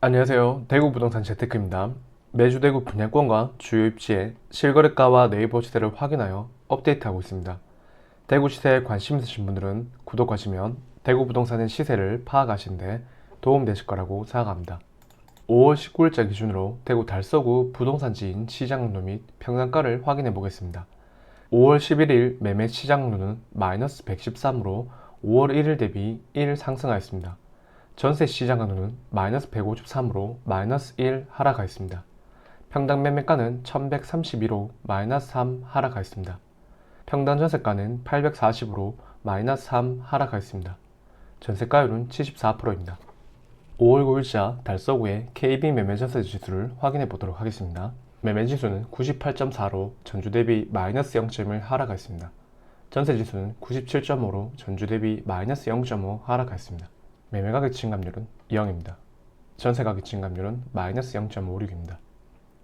안녕하세요. 대구 부동산 재테크입니다. 매주 대구 분양권과 주요 입지의 실거래가와 네이버 시세를 확인하여 업데이트하고 있습니다. 대구 시세에 관심 있으신 분들은 구독하시면 대구 부동산의 시세를 파악하시는데 도움되실 거라고 생각합니다. 5월 19일자 기준으로 대구 달서구 부동산지인 시장로 및 평당가를 확인해 보겠습니다. 5월 11일 매매 시장로는 마이너스 113으로 5월 1일 대비 1 상승하였습니다. 전세 시장 강도는 마이너스 153으로 마이너스 1 하락하였습니다. 평당 매매가는 1132로 마이너스 3 하락하였습니다. 평당 전세가는 840으로 마이너스 3 하락하였습니다. 전세가율은 74%입니다. 5월 9일자 달서구의 KB 매매 전세 지수를 확인해 보도록 하겠습니다. 매매 지수는 98.4로 전주 대비 마이너스 0.1 하락하였습니다. 전세 지수는 97.5로 전주 대비 마이너스 0.5 하락하였습니다. 매매가격 증감률은 0입니다. 전세가격 증감률은 마이너스 0.56입니다.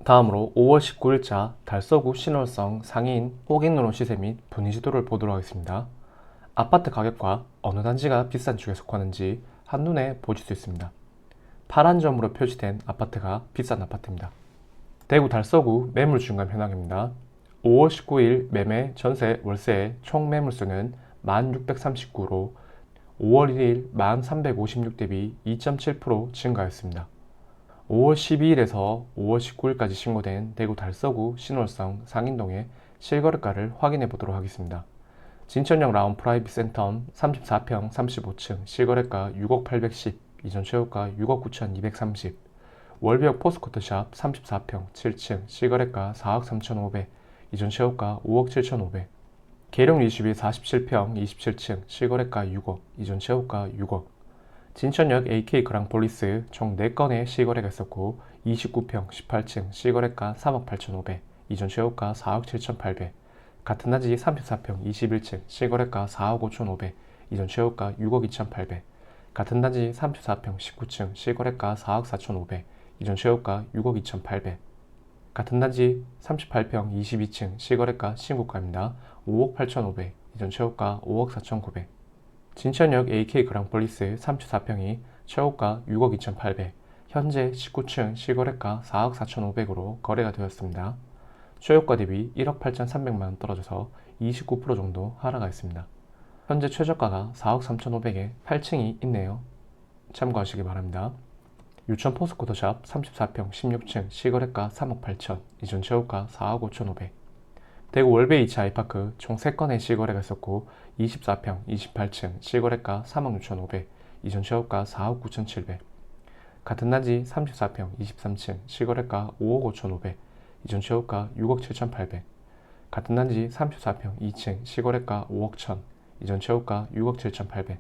다음으로 5월 19일자 달서구 신월성 상인 호갱노론 시세 및 분위지도를 보도록 하겠습니다. 아파트 가격과 어느 단지가 비싼 쪽에 속하는지 한눈에 보실 수 있습니다. 파란 점으로 표시된 아파트가 비싼 아파트입니다. 대구 달서구 매물 중간 현황입니다. 5월 19일 매매, 전세, 월세의 총 매물수는 1639로 5월 1일 1356 대비 2.7% 증가했습니다. 5월 12일에서 5월 19일까지 신고된 대구 달서구 신월성 상인동의 실거래가를 확인해 보도록 하겠습니다. 진천역 라운 프라이빗 센텀 34평 35층 실거래가 6억 810, 이전 최고가 6억 9230, 월비역 포스코트샵 34평 7층 실거래가 4억 3500, 이전 최고가 5억 7500, 계룡 리슈비 47평 27층 실거래가 6억, 이전 최고가 6억. 진천역 AK 그랑폴리스 총 4건의 실거래가 있었고 29평 18층 실거래가 3억 8,500, 이전 최고가 4억 7,800. 같은 단지 34평 21층 실거래가 4억 5,500, 이전 최고가 6억 2,800. 같은 단지 34평 19층 실거래가 4억 4,500, 이전 최고가 6억 2,800. 같은 단지 38평 22층 실거래가 신고가입니다. 5억 8,500, 이전 최고가 5억 4,900. 진천역 AK 그랑폴리스 34평이 최고가 6억 2,800, 현재 19층 실거래가 4억 4,500으로 거래가 되었습니다. 최고가 대비 1억 8,300만원 떨어져서 29% 정도 하락하였습니다. 현재 최저가가 4억 3,500에 8층이 있네요. 참고하시기 바랍니다. 유천 포스코트샵 34평 16층 실거래가 3억 8천, 이전 최고가 4억 5,500. 대구 월베이치 아이파크 총 3건의 실거래가 있었고 24평 28층 실거래가 3억 6,500, 이전 최고가 4억 9,700. 같은 단지 34평 23층 실거래가 5억 5,500, 이전 최고가 6억 7,800. 같은 단지 34평 2층 실거래가 5억 1천, 이전 최고가 6억 7,800.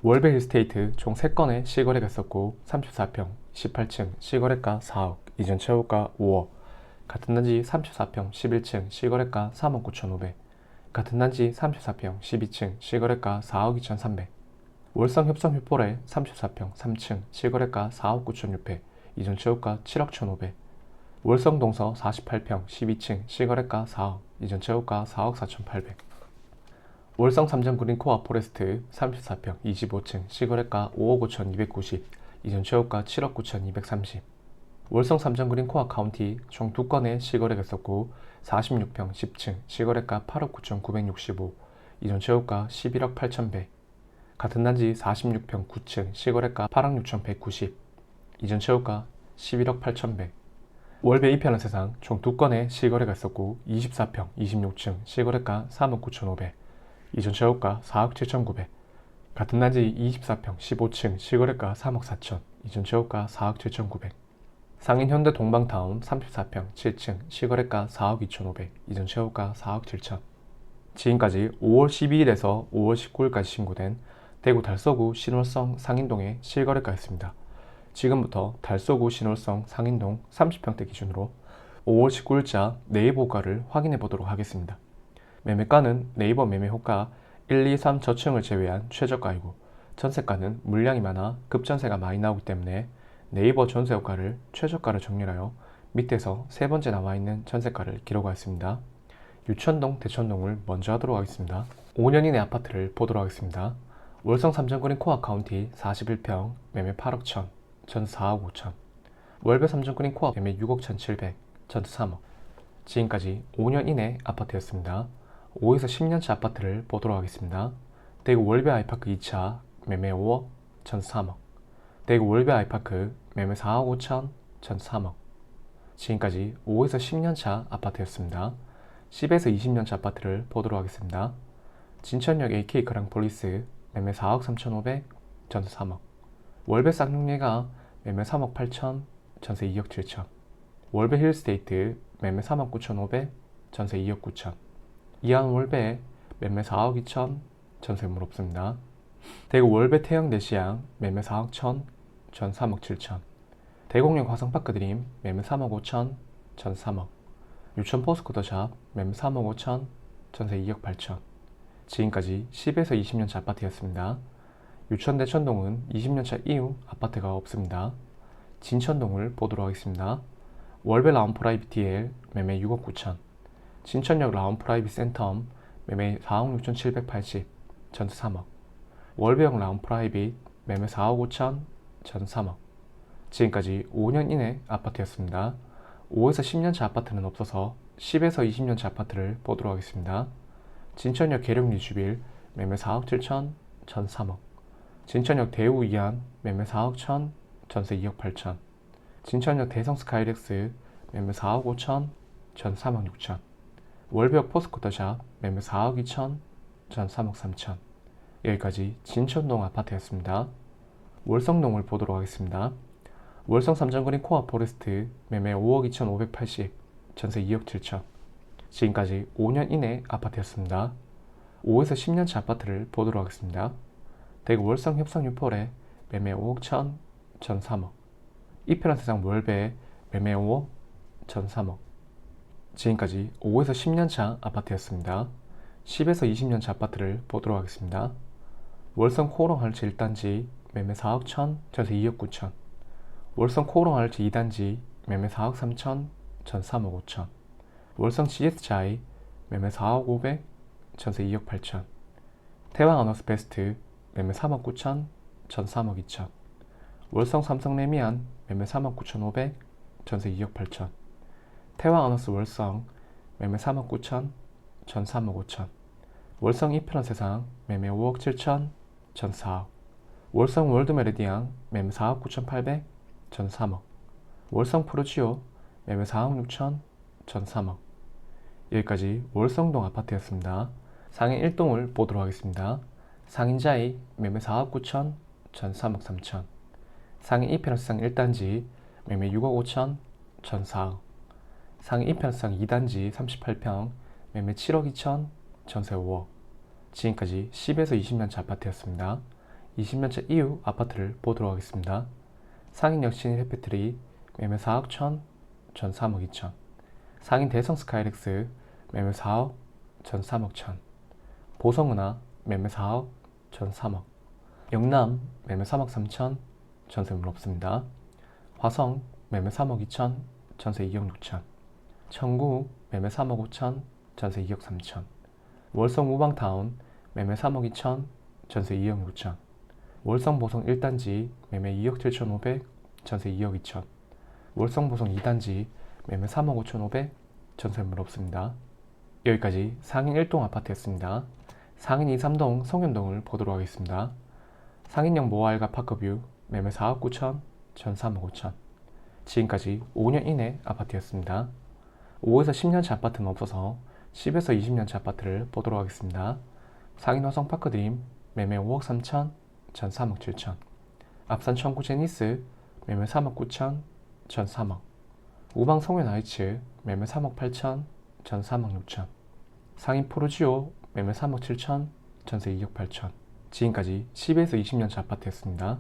월베 힐스테이트 총 3건의 실거래가 있었고 34평 18층 실거래가 4억, 이전 최고가 5억. 같은 단지 34평 11층 실거래가 3억 9,500, 같은 단지 34평 12층 실거래가 4억 2,300. 월성 협성 휘포레 34평 3층 실거래가 4억 9,600, 이전 최고가 7억 1,500. 월성 동서 48평 12층 실거래가 4억, 이전 최고가 4억 4,800. 월성 삼정 그린코아 포레스트 34평 25층 실거래가 5억 5,290, 이전 최고가 7억 9,230. 월성 삼정 그린코아 카운티 총 2건의 실거래가 있었고 46평 10층 실거래가 8억 9,965, 이전 최고가 11억 8,100. 같은 단지 46평 9층 실거래가 8억 6,190, 이전 최고가 11억 8,100. 월배 이편한 세상 총 2건의 실거래가 있었고 24평 26층 실거래가 3억 9,500, 이전 최고가 4억 7,900. 같은 단지 24평 15층 실거래가 3억 4천, 이전 최고가 4억 7,900. 상인 현대 동방타운 34평 7층 실거래가 4억 2,500, 이전 최고가 4억 7천. 지금까지 5월 12일에서 5월 19일까지 신고된 대구 달서구 신월성 상인동의 실거래가였습니다. 지금부터 달서구 신월성 상인동 30평대 기준으로 5월 19일자 네이버 호가를 확인해 보도록 하겠습니다. 매매가는 네이버 매매호가 1, 2, 3 저층을 제외한 최저가이고 전세가는 물량이 많아 급전세가 많이 나오기 때문에 네이버 전세호가를 최저가를 정렬하여 밑에서 세 번째 나와있는 전세가를 기록하였습니다. 유천동, 대천동을 먼저 하도록 하겠습니다. 5년 이내 아파트를 보도록 하겠습니다. 월성 삼정그린 코아 카운티 41평 매매 8억 천, 전세 4억 5천. 월배 3종 그린 코업 매매 6억 1,700, 전세 3억. 지금까지 5년 이내 아파트였습니다. 5에서 10년차 아파트를 보도록 하겠습니다. 대구 월배 아이파크 2차 매매 5억, 전세 3억. 대구 월배 아이파크 매매 4억 5천, 전세 3억. 지금까지 5에서 10년차 아파트였습니다. 10에서 20년차 아파트를 보도록 하겠습니다. 진천역 AK 그랑폴리스 매매 4억 3,500, 전세 3억. 월배 쌍용예가 매매 3억 8천, 전세 2억 7천. 월배 힐스테이트 매매 3억 9,500, 전세 2억 9천. 이안 월배 매매 4억 2천, 전세 물 없습니다. 대구 월배 태영대시양 매매 4억 1천, 전 3억 7천. 대공역 화성파크 드림 매매 3억 5천, 전 3억. 유천 포스코더샵 매매 3억 5천, 전세 2억 8천. 지금까지 10에서 20년차 아파트였습니다. 유천 대천동은 20년차 이후 아파트가 없습니다. 진천동을 보도록 하겠습니다. 월배 라운프라이빗 DL 매매 6억 9천. 진천역 라운프라이빗 센텀 매매 4억 6,780, 전세 3억. 월배역 라운프라이빗 매매 4억 5천, 전 3억. 지금까지 5년 이내 아파트였습니다. 5에서 10년차 아파트는 없어서 10에서 20년차 아파트를 보도록 하겠습니다. 진천역 계룡 리주빌 매매 4억 7천, 전 3억. 진천역 대우 이안 매매 4억 천, 전세 2억 8천. 진천역 대성 스카이렉스 매매 4억 5천, 전 3억 6천. 월배역 포스코더샵 매매 4억 2천, 전 3억 3천. 여기까지 진천동 아파트였습니다. 월성동을 보도록 하겠습니다. 월성 3점 그린 코어 포레스트 매매 5억 2,580, 전세 2억 7천. 지금까지 5년 이내 아파트였습니다. 5에서 10년차 아파트를 보도록 하겠습니다. 대구 월성 협성 유폴에 매매 5억 천, 전 3억. 이편한 세상 월배 매매 5억, 전 3억. 지금까지 5에서 10년차 아파트였습니다. 10에서 20년차 아파트를 보도록 하겠습니다. 월성 코오롱 할치 1단지 매매 4억 천, 전세 2억 9천. 월성 코오롱 할치 2단지 매매 4억 3천, 전 3억 5천. 월성 GS자이 매매 4억 500, 전세 2억 8천. 태왕 아너스 베스트 매매 3억 9천, 전 3억 2천. 월성 삼성 레미안 매매 3억 9,500, 전세 2억 8천. 태왕 아너스 월성 매매 3억 9천, 전 3억 5천. 월성 이편한 세상 매매 5억 7천, 전 4억. 월성 월드 메리디앙 매매 4억 9,800, 전 3억. 월성 프로지오 매매 4억 6천, 전 3억. 여기까지 월성동 아파트였습니다. 상인 1동을 보도록 하겠습니다. 상인자이 매매 4억 9천, 전 3억 3천. 상인 2편세상 1단지 매매 6억 5천, 전 4억. 상인 2편세상 2단지 38평 매매 7억 2천, 전세 5억. 지금까지 10에서 20년차 아파트였습니다. 20년차 이후 아파트를 보도록 하겠습니다. 상인 역신 해피트리 매매 4억 천, 전 3억 2천. 상인 대성 스카이렉스 매매 4억, 전 3억 천. 보성은하 매매 4억, 전 3억. 영남 매매 3억 3천, 전세물 없습니다. 화성 매매 3억 2천, 전세 2억 6천. 청구 매매 3억 5천, 전세 2억 3천. 월성 우방타운 매매 3억 2천, 전세 2억 6천. 월성 보성 1단지 매매 2억 7,500, 전세 2억 2천. 월성 보성 2단지 매매 3억 5,500, 전세물 없습니다. 여기까지 상인 1동 아파트였습니다. 상인 2, 3동 성현동을 보도록 하겠습니다. 상인역 모아알가 파크뷰 매매 4억 9천, 전 3억 5천. 지금까지 5년 이내 아파트였습니다. 5에서 10년차 아파트는 없어서 10에서 20년차 아파트를 보도록 하겠습니다. 상인 화성 파크드림 매매 5억 3천, 전 3억 7천. 앞산 청구 제니스 매매 3억 9천, 전 3억. 우방 성현 아이츠 매매 3억 8천, 전 3억 6천. 상인 포르지오 매매 3억 7천, 전세 2억 8천. 지금까지 10에서 20년차 아파트였습니다.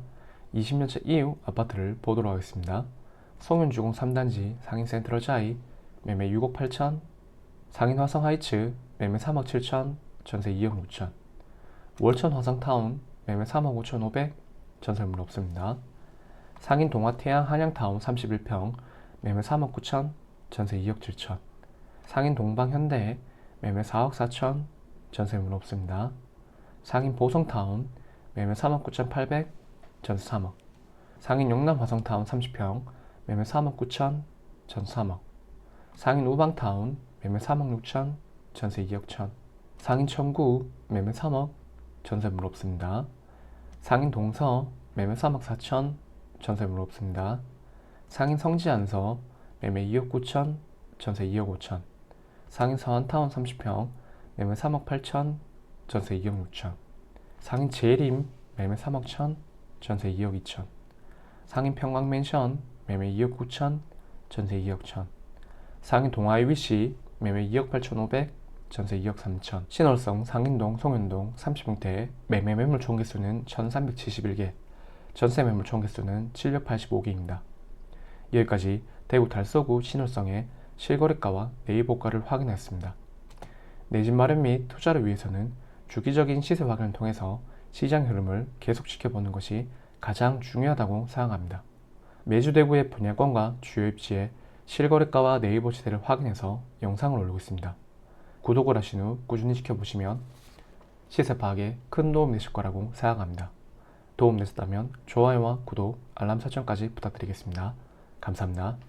20년차 이후 아파트를 보도록 하겠습니다. 송현주공 3단지 상인 센트럴자이 매매 6억 8천. 상인 화성 하이츠 매매 3억 7천, 전세 2억 6천. 월천 화성타운 매매 3억 5,500, 전세물 없습니다. 상인 동화태양 한양타운 31평 매매 3억 9천, 전세 2억 7천. 상인 동방현대 매매 4억 4천, 전세물 없습니다. 상인 보성타운 매매 3억 9,800, 전세 3억. 상인 용남 화성타운 30평 매매 3억 9천, 전세 3억. 상인 우방타운 매매 3억 6천, 전세 2억 천. 상인 청구 매매 3억, 전세물 없습니다. 상인 동서 매매 3억 4천, 전세물 없습니다. 상인 성지안서 매매 2억 9천, 전세 2억 5천. 상인 서안타운 30평 매매 3억 8천, 전세 2억 6천. 상인 재림 매매 3억 천, 전세 2억 2천. 상인 평강맨션 매매 2억 9천, 전세 2억 천. 상인 동아이 위시 매매 2억 8천5백, 전세 2억 3천. 신월성 상인동 송현동 30평대 매매 매물 총 개수는 1371개, 전세 매물 총 개수는 785개입니다. 여기까지 대구 달서구 신월성의 실거래가와 네이버가를 확인했습니다. 내 집 마련 및 투자를 위해서는 주기적인 시세 확인을 통해서 시장 흐름을 계속 지켜보는 것이 가장 중요하다고 생각합니다. 매주 대구의 분양권과 주요 입지의 실거래가와 네이버 시세를 확인해서 영상을 올리고 있습니다. 구독을 하신 후 꾸준히 지켜보시면 시세 파악에 큰 도움이 되실 거라고 생각합니다. 도움 되셨다면 좋아요와 구독, 알람 설정까지 부탁드리겠습니다. 감사합니다.